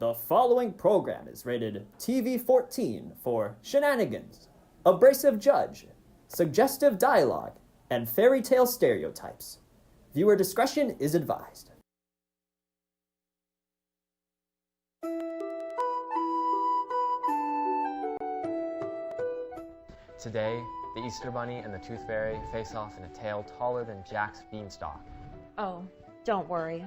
The following program is rated TV-14 for shenanigans, abrasive judge, suggestive dialogue, and fairy tale stereotypes. Viewer discretion is advised. Today, the Easter Bunny and the Tooth Fairy face off in a tale taller than Jack's beanstalk. Oh, don't worry.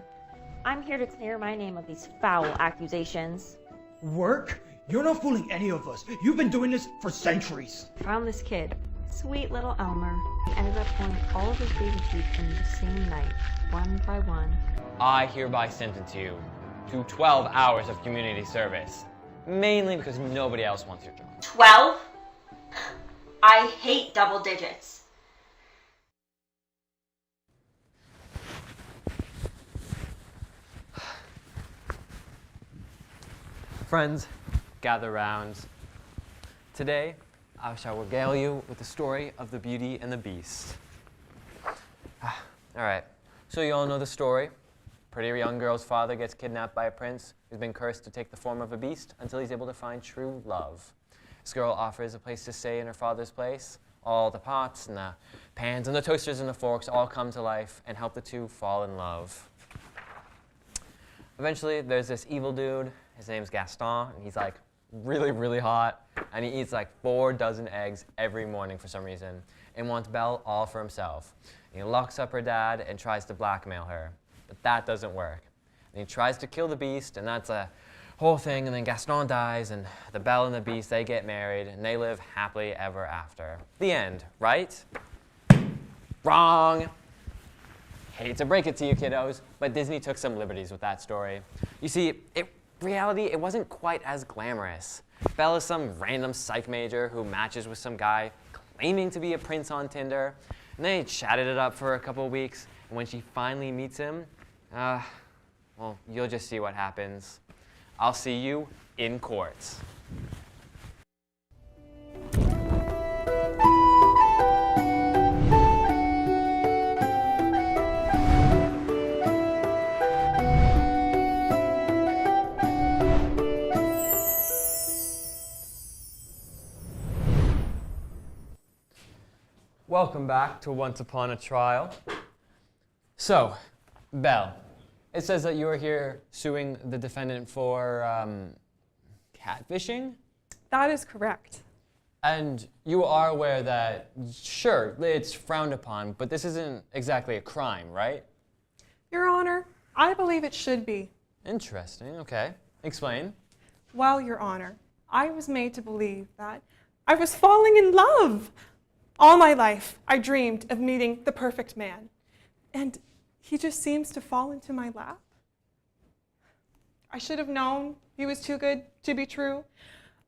I'm here to clear my name of these foul accusations. Work? You're not fooling any of us. You've been doing this for centuries. Found this kid, sweet little Elmer. He ended up pulling all of his baby teeth in the same night, one by one. I hereby sentence you to 12 hours of community service, mainly because nobody else wants your job. 12? I hate double digits. Friends, gather round. Today, I shall regale you with the story of the Beauty and the Beast. All right, so you all know the story. Pretty young girl's father gets kidnapped by a prince who's been cursed to take the form of a beast until he's able to find true love. This girl offers a place to stay in her father's place. All the pots and the pans and the toasters and the forks all come to life and help the two fall in love. Eventually, there's this evil dude. His name's Gaston, and he's like really, really hot, and he eats like 4 dozen eggs every morning for some reason, and wants Belle all for himself. And he locks up her dad and tries to blackmail her, but that doesn't work. And he tries to kill the beast, and that's a whole thing, and then Gaston dies, and the Belle and the Beast, they get married, and they live happily ever after. The end, right? Wrong! Hate to break it to you, kiddos, but Disney took some liberties with that story. You see, reality, it wasn't quite as glamorous. Belle is some random psych major who matches with some guy claiming to be a prince on Tinder, and they chatted it up for a couple weeks, and when she finally meets him, well, you'll just see what happens. I'll see you in court. Welcome back to Once Upon a Trial. So, Belle, it says that you are here suing the defendant for catfishing? That is correct. And you are aware that, sure, it's frowned upon, but this isn't exactly a crime, right? Your Honor, I believe it should be. Interesting, okay. Explain. Well, Your Honor, I was made to believe that I was falling in love. All my life, I dreamed of meeting the perfect man, and he just seems to fall into my lap. I should have known he was too good to be true,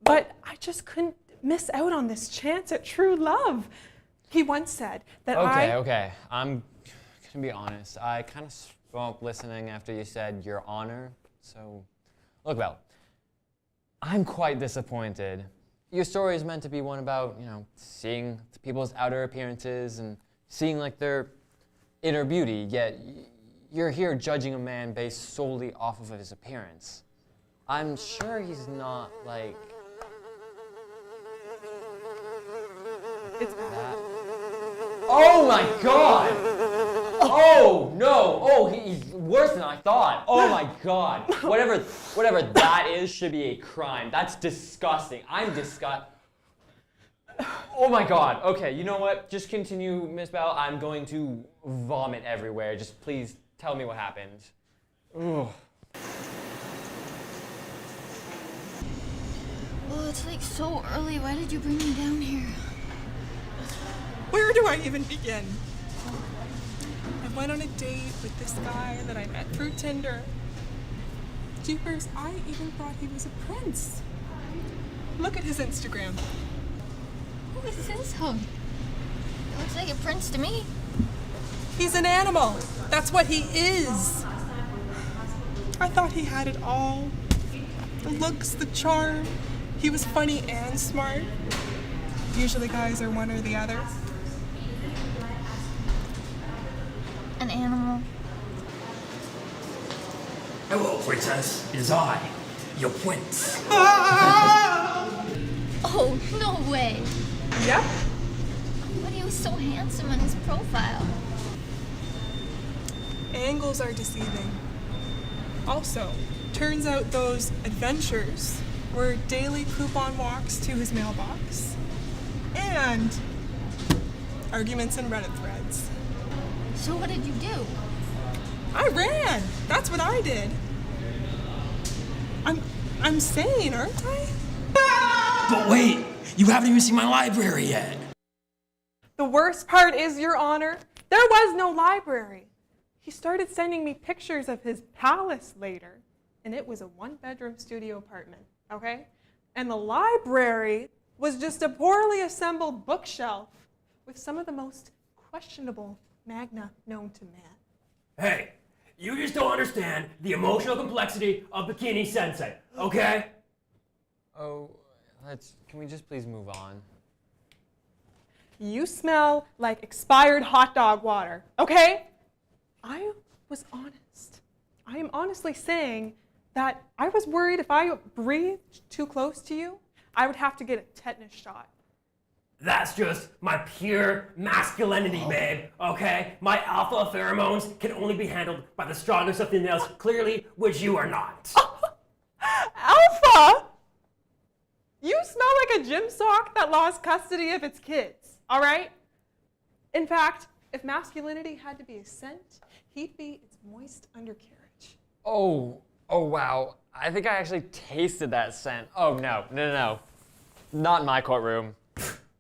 but I just couldn't miss out on this chance at true love. He once said that Okay, I'm gonna be honest. I kind of stopped listening after you said Your Honor, so look, Belle, I'm quite disappointed. Your story is meant to be one about, seeing people's outer appearances and seeing like their inner beauty, yet you're here judging a man based solely off of his appearance. I'm sure he's not like It's that. Oh my God! Oh no! Oh, he's worse than I thought. Oh my God! Whatever that is should be a crime. That's disgusting. I'm disgusted. Oh my God. Okay, you know what? Just continue, Miss Belle. I'm going to vomit everywhere. Just please tell me what happened. Ugh. Well, it's like so early. Why did you bring me down here? Where do I even begin? I went on a date with this guy that I met through Tinder. Jeepers, I even thought he was a prince. Look at his Instagram. Who is this hug? It looks like a prince to me. He's an animal. That's what he is. I thought he had it all. The looks, the charm. He was funny and smart. Usually guys are one or the other. An animal. Hello, princess. It is I, you went. Oh, no way. Yep. But he was so handsome on his profile. Angles are deceiving. Also, turns out those adventures were daily coupon walks to his mailbox and arguments in Reddit threads. So what did you do? I ran. That's what I did. I'm sane, aren't I? But wait, you haven't even seen my library yet. The worst part is, Your Honor, there was no library. He started sending me pictures of his palace later, and it was a one-bedroom studio apartment, okay? And the library was just a poorly assembled bookshelf with some of the most questionable magna known to man. Hey, you just don't understand the emotional complexity of Bikini Sensei, okay? Oh, can we just please move on? You smell like expired hot dog water, okay? I was honest. I am honestly saying that I was worried if I breathed too close to you, I would have to get a tetanus shot. That's just my pure masculinity, babe, okay? My alpha pheromones can only be handled by the strongest of females, clearly, which you are not. Alpha? You smell like a gym sock that lost custody of its kids, all right? In fact, if masculinity had to be a scent, he'd be its moist undercarriage. Oh, wow. I think I actually tasted that scent. Oh, no. Not in my courtroom.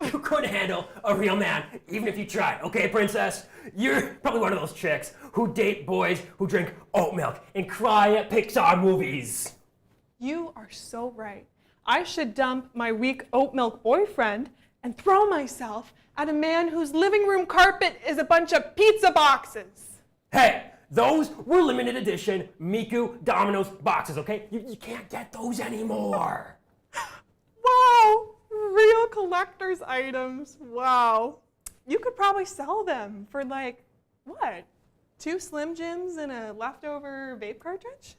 You couldn't handle a real man, even if you tried, okay, princess? You're probably one of those chicks who date boys who drink oat milk and cry at Pixar movies. You are so right. I should dump my weak oat milk boyfriend and throw myself at a man whose living room carpet is a bunch of pizza boxes. Hey, those were limited edition Miku Domino's boxes, okay? You can't get those anymore. Wow, real collector's items. Wow. You could probably sell them for like, what? 2 Slim Jims and a leftover vape cartridge?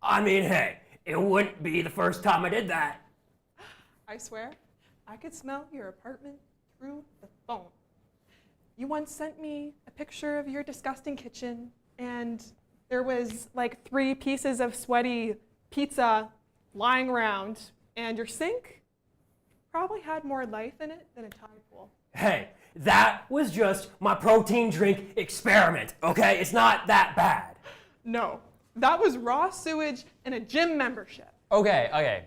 I mean, hey, it wouldn't be the first time I did that. I swear, I could smell your apartment through the phone. You once sent me a picture of your disgusting kitchen, and there was like 3 pieces of sweaty pizza lying around, and your sink probably had more life in it than a tide pool. Hey, that was just my protein drink experiment, okay? It's not that bad. No, that was raw sewage and a gym membership. Okay.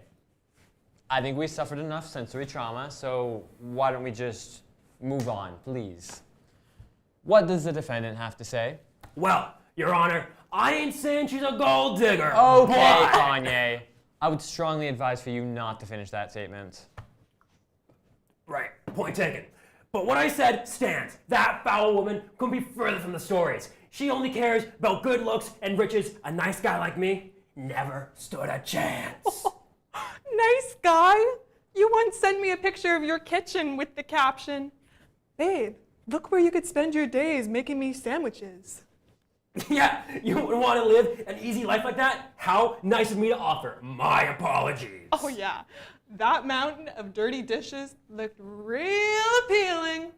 I think we suffered enough sensory trauma, so why don't we just move on, please? What does the defendant have to say? Well, Your Honor, I ain't saying she's a gold digger. Okay, but... Kanye. I would strongly advise for you not to finish that statement. Right, point taken. But what I said stands. That foul woman couldn't be further from the stories. She only cares about good looks and riches. A nice guy like me never stood a chance. Nice guy. You once sent me a picture of your kitchen with the caption, "Babe, look where you could spend your days making me sandwiches." Yeah, you would want to live an easy life like that? How nice of me to offer my apologies. Oh yeah, that mountain of dirty dishes looked real appealing.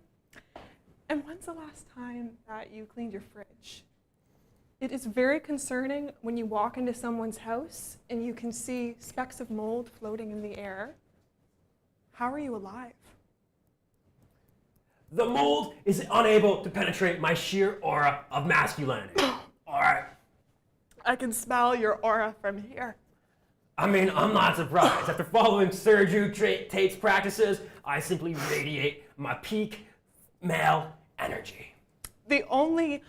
And when's the last time that you cleaned your fridge? It is very concerning when you walk into someone's house and you can see specks of mold floating in the air. How are you alive? The mold is unable to penetrate my sheer aura of masculinity. All right. I can smell your aura from here. I mean, I'm not surprised. After following Sergio Tate's practices, I simply radiate my peak male energy. The only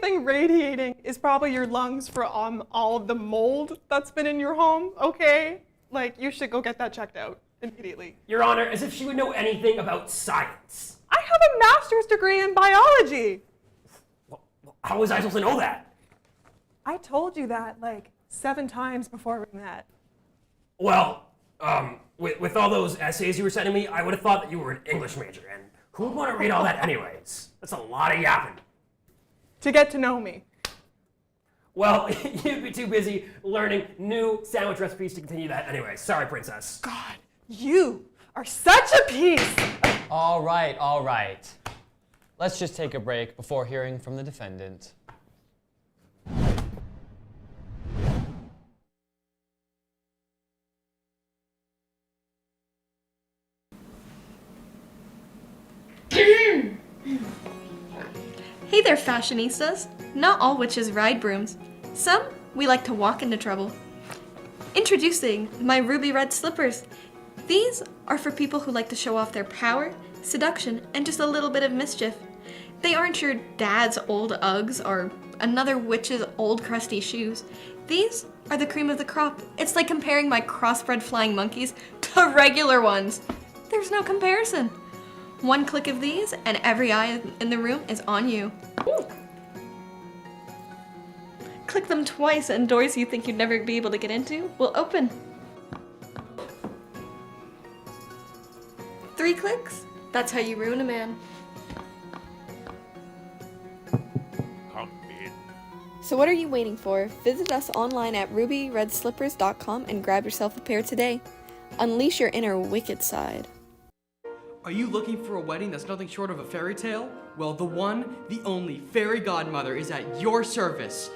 thing radiating is probably your lungs for all of the mold that's been in your home, okay? Like, you should go get that checked out immediately. Your Honor, as if she would know anything about science. I have a master's degree in biology. How was I supposed to know that? I told you that like 7 times before we met. Well, with all those essays you were sending me, I would have thought that you were an English major, and who would want to read all that anyways? That's a lot of yapping. To get to know me. Well, you'd be too busy learning new sandwich recipes to continue that anyway. Sorry, princess. God, you are such a piece. All right, all right. Let's just take a break before hearing from the defendant. Hey there, fashionistas. Not all witches ride brooms. Some, we like to walk into trouble. Introducing my ruby red slippers. These are for people who like to show off their power, seduction, and just a little bit of mischief. They aren't your dad's old Uggs or another witch's old crusty shoes. These are the cream of the crop. It's like comparing my crossbred flying monkeys to regular ones. There's no comparison. One click of these and every eye in the room is on you. Ooh. Click them twice and doors you think you'd never be able to get into will open. 3 clicks? That's how you ruin a man. So what are you waiting for? Visit us online at rubyredslippers.com and grab yourself a pair today. Unleash your inner wicked side. Are you looking for a wedding that's nothing short of a fairy tale? Well, the one, the only fairy godmother is at your service.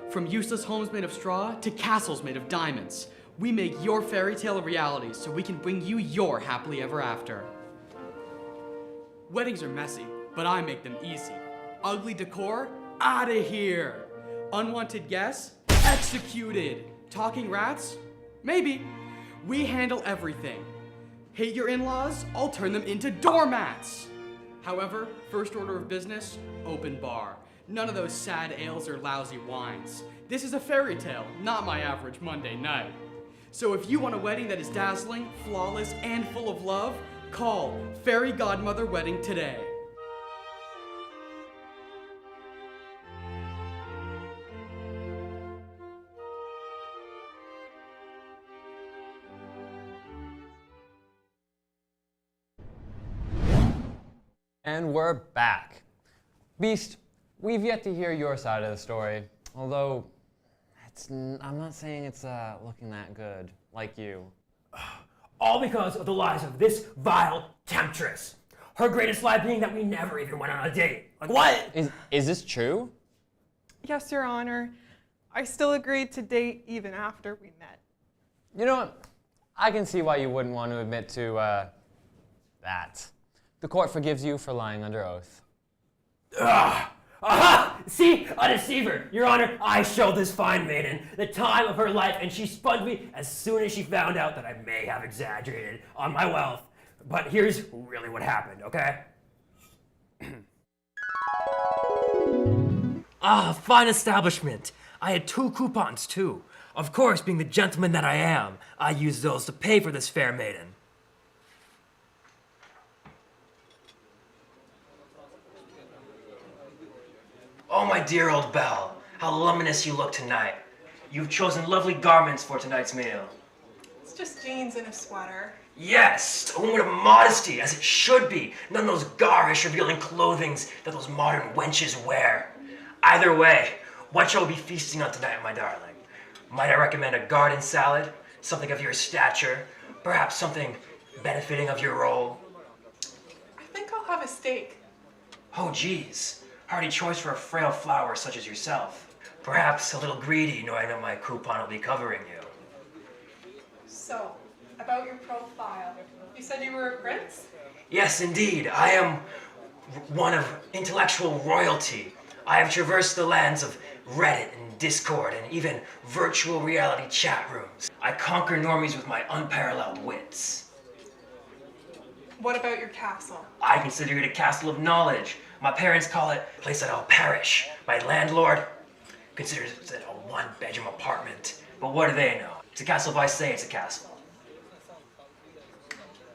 From useless homes made of straw to castles made of diamonds. We make your fairy tale a reality so we can bring you your happily ever after. Weddings are messy, but I make them easy. Ugly decor? Outta here! Unwanted guests? Executed! Talking rats? Maybe. We handle everything. Hate your in-laws? I'll turn them into doormats! However, first order of business, open bar. None of those sad ales or lousy wines. This is a fairy tale, not my average Monday night. So if you want a wedding that is dazzling, flawless, and full of love, call Fairy Godmother Wedding today. And we're back. Beast, we've yet to hear your side of the story, although I'm not saying it's looking that good, like you. All because of the lies of this vile temptress. Her greatest lie being that we never even went on a date. Like what? Is this true? Yes, Your Honor. I still agreed to date even after we met. You know what? I can see why you wouldn't want to admit to, that. The court forgives you for lying under oath. Aha! See? A deceiver! Your Honor, I showed this fine maiden the time of her life, and she spurned me as soon as she found out that I may have exaggerated on my wealth. But here's really what happened, okay? Fine establishment. I had 2 coupons, too. Of course, being the gentleman that I am, I used those to pay for this fair maiden. Oh, my dear old Belle, how luminous you look tonight. You've chosen lovely garments for tonight's meal. It's just jeans and a sweater. Yes, a woman of modesty, as it should be. None of those garish, revealing clothings that those modern wenches wear. Either way, what shall we be feasting on tonight, my darling? Might I recommend a garden salad, something of your stature, perhaps something benefiting of your role? I think I'll have a steak. Oh, geez. Hearty choice for a frail flower such as yourself. Perhaps a little greedy, knowing that my coupon will be covering you. So, about your profile. You said you were a prince? Yes, indeed. I am one of intellectual royalty. I have traversed the lands of Reddit and Discord and even virtual reality chat rooms. I conquer normies with my unparalleled wits. What about your castle? I consider it a castle of knowledge. My parents call it a place that I'll perish. My landlord considers it a 1-bedroom apartment. But what do they know? It's a castle if I say it's a castle.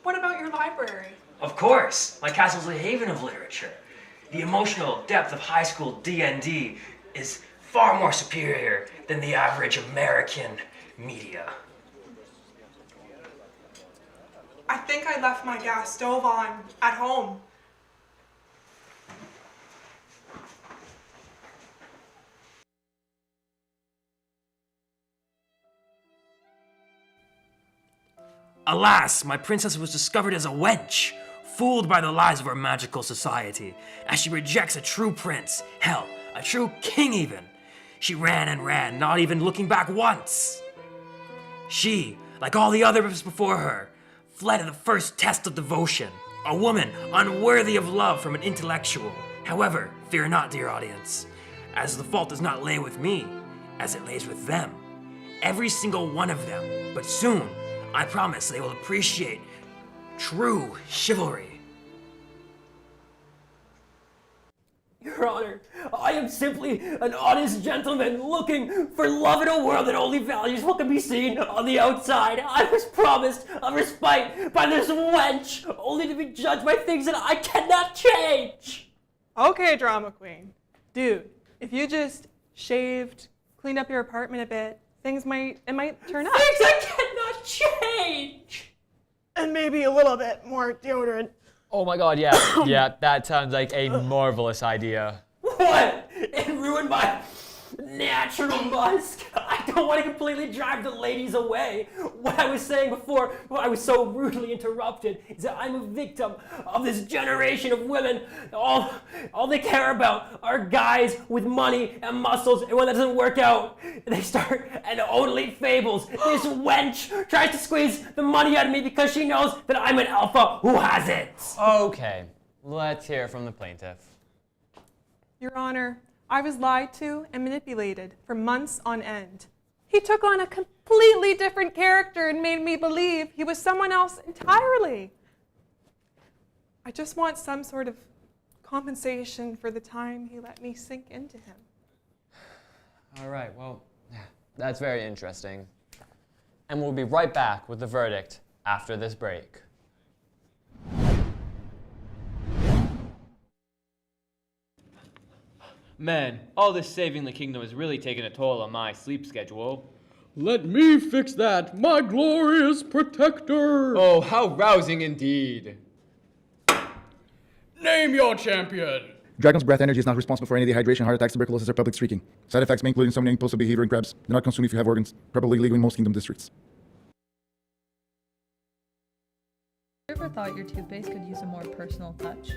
What about your library? Of course, my castle's a haven of literature. The emotional depth of high school D&D is far more superior than the average American media. I think I left my gas stove on at home. Alas, my princess was discovered as a wench, fooled by the lies of our magical society, as she rejects a true prince, hell, a true king even. She ran and ran, not even looking back once. She, like all the others before her, fled at the first test of devotion, a woman unworthy of love from an intellectual. However, fear not, dear audience, as the fault does not lay with me, as it lays with them. Every single one of them, but soon, I promise they will appreciate true chivalry. Your Honor, I am simply an honest gentleman looking for love in a world that only values what can be seen on the outside. I was promised a respite by this wench, only to be judged by things that I cannot change. Okay, drama queen. Dude, if you just shaved, cleaned up your apartment a bit, it might turn up. Things I cannot change. And maybe a little bit more deodorant. Oh my god, yeah. Yeah, that sounds like a marvelous idea. What? It ruined my natural musk. I don't want to completely drive the ladies away. What I was saying before, I was so rudely interrupted, is that I'm a victim of this generation of women. All they care about are guys with money and muscles, and when that doesn't work out, they start and only fables. This wench tries to squeeze the money out of me because she knows that I'm an alpha who has it. Okay, let's hear from the plaintiff. Your Honor, I was lied to and manipulated for months on end. He took on a completely different character and made me believe he was someone else entirely. I just want some sort of compensation for the time he let me sink into him. All right, well, that's very interesting. And we'll be right back with the verdict after this break. Man, all this saving the kingdom has really taken a toll on my sleep schedule. Let me fix that, my glorious protector! Oh, how rousing indeed. Name your champion! Dragon's breath energy is not responsible for any dehydration, heart attacks, tuberculosis, or public streaking. Side effects may include insomnia, impulsive behavior, and crabs. Do not consume if you have organs. Probably legal in most kingdom districts. You ever thought your toothpaste could use a more personal touch?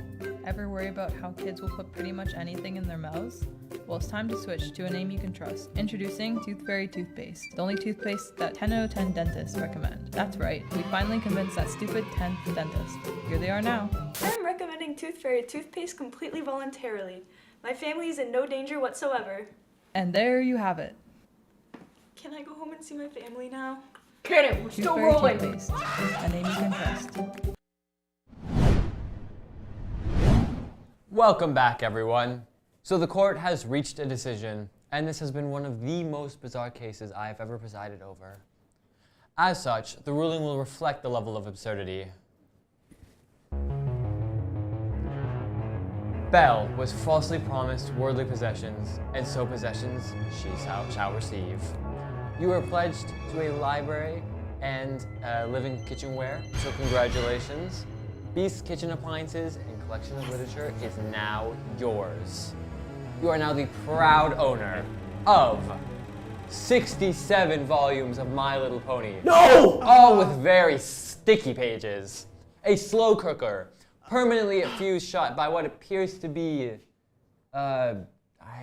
Ever worry about how kids will put pretty much anything in their mouths? Well, it's time to switch to a name you can trust. Introducing Tooth Fairy Toothpaste, the only toothpaste that 10 out of 10 dentists recommend. That's right, we finally convinced that stupid 10th dentist. Here they are now. I'm recommending Tooth Fairy toothpaste completely voluntarily. My family is in no danger whatsoever. And there you have it. Can I go home and see my family now? Get it, we're Tooth still Fairy rolling. Toothpaste, a name you can trust. Welcome back, everyone. So the court has reached a decision, and this has been one of the most bizarre cases I have ever presided over. As such, the ruling will reflect the level of absurdity. Belle was falsely promised worldly possessions, and so possessions she shall receive. You were pledged to a library and living kitchenware, so congratulations. Beast's kitchen appliances and collection of literature is now yours. You are now the proud owner of 67 volumes of My Little Pony. No! All with very sticky pages. A slow cooker, permanently fused shut by what appears to be, I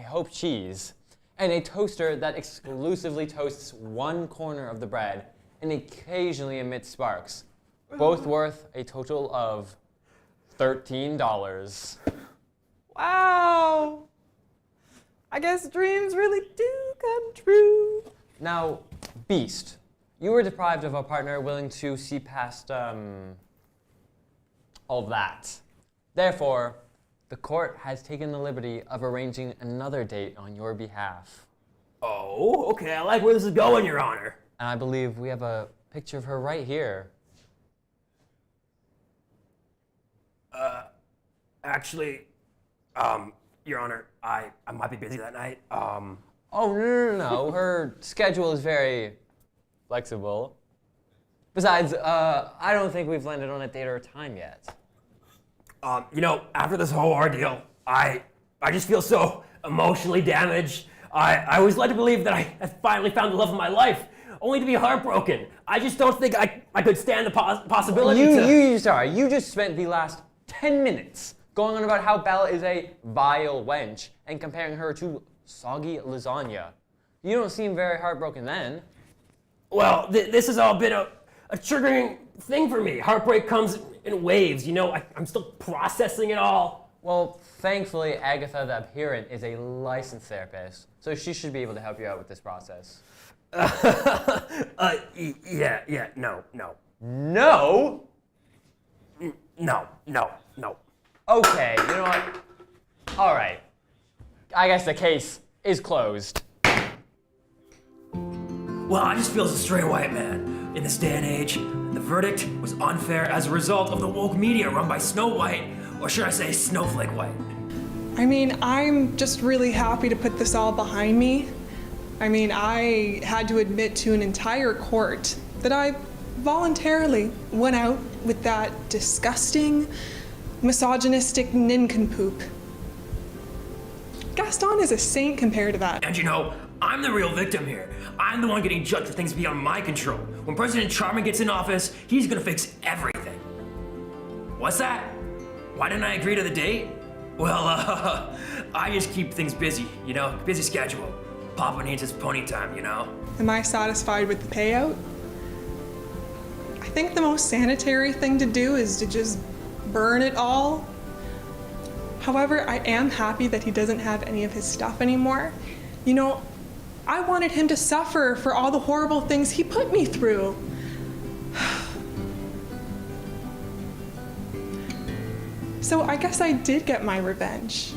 hope cheese. And a toaster that exclusively toasts one corner of the bread and occasionally emits sparks. Both worth a total of $13. Wow. I guess dreams really do come true. Now, Beast, you were deprived of a partner willing to see past, all of that. Therefore, the court has taken the liberty of arranging another date on your behalf. Oh, okay, I like where this is going, Your Honor. And I believe we have a picture of her right here. Actually, Your Honor, I might be busy that night. Oh, no. Her schedule is very flexible. Besides, I don't think we've landed on a date or a time yet. You know, after this whole ordeal, I just feel so emotionally damaged. I was led to believe that I had finally found the love of my life. only to be heartbroken. I just don't think I could stand the possibility You just spent the last 10 minutes going on about how Belle is a vile wench and comparing her to soggy lasagna. You don't seem very heartbroken then. Well, this has all been a triggering thing for me. Heartbreak comes in waves, you know, I'm still processing it all. Well, thankfully, Agatha the Apparent is a licensed therapist, so she should be able to help you out with this process. Yeah, no. No? No. Okay, you know what? All right. I guess the case is closed. Well, I just feel as a straight white man. In this day and age, the verdict was unfair as a result of the woke media run by Snow White, or should I say Snowflake White. I mean, I'm just really happy to put this all behind me. I mean, I had to admit to an entire court that I voluntarily went out with that disgusting, misogynistic nincompoop. Gaston is a saint compared to that. And you know, I'm the real victim here. I'm the one getting judged for things beyond my control. When President Charming gets in office, he's gonna fix everything. What's that? Why didn't I agree to the date? Well, I just keep things busy, you know, busy schedule. Papa needs his pony time, you know? Am I satisfied with the payout? I think the most sanitary thing to do is to just burn it all. However, I am happy that he doesn't have any of his stuff anymore. You know, I wanted him to suffer for all the horrible things he put me through. So I guess I did get my revenge.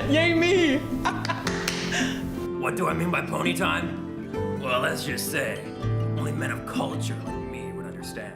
Yay me! What do I mean by pony time? Well, let's just say, only men of culture like me would understand.